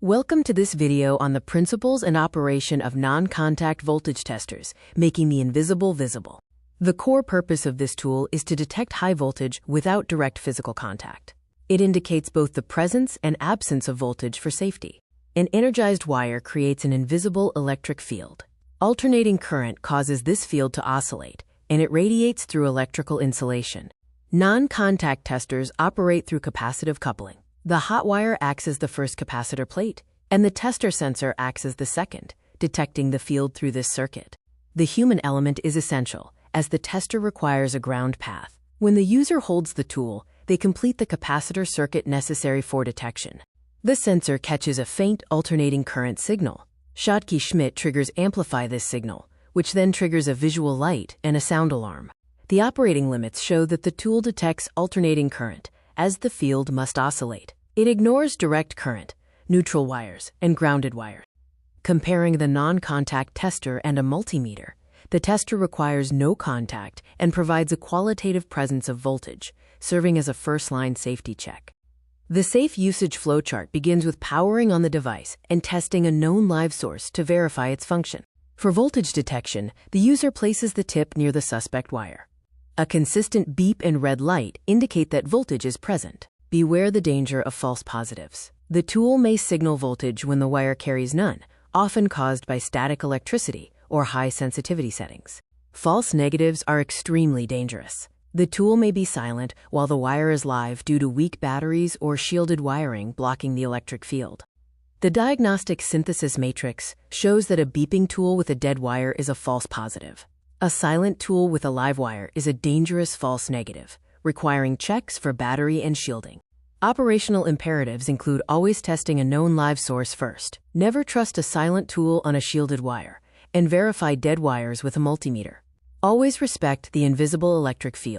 Welcome to this video on the principles and operation of non-contact voltage testers, making the invisible visible. The core purpose of this tool is to detect high voltage without direct physical contact. It indicates both the presence and absence of voltage for safety. An energized wire creates an invisible electric field. Alternating current causes this field to oscillate, and it radiates through electrical insulation. Non-contact testers operate through capacitive coupling. The hot wire acts as the first capacitor plate, and the tester sensor acts as the second, detecting the field through this circuit. The human element is essential, as the tester requires a ground path. When the user holds the tool, they complete the capacitor circuit necessary for detection. The sensor catches a faint alternating current signal. Schottky-Schmidt triggers amplify this signal, which then triggers a visual light and a sound alarm. The operating limits show that the tool detects alternating current, as the field must oscillate. It ignores direct current, neutral wires, and grounded wires. Comparing the non-contact tester and a multimeter, the tester requires no contact and provides a qualitative presence of voltage, serving as a first-line safety check. The safe usage flowchart begins with powering on the device and testing a known live source to verify its function. For voltage detection, the user places the tip near the suspect wire. A consistent beep and red light indicate that voltage is present. Beware the danger of false positives. The tool may signal voltage when the wire carries none, often caused by static electricity or high sensitivity settings. False negatives are extremely dangerous. The tool may be silent while the wire is live due to weak batteries or shielded wiring blocking the electric field. The diagnostic synthesis matrix shows that a beeping tool with a dead wire is a false positive. A silent tool with a live wire is a dangerous false negative, requiring checks for battery and shielding. Operational imperatives include always testing a known live source first, never trust a silent tool on a shielded wire, and verify dead wires with a multimeter. Always respect the invisible electric field.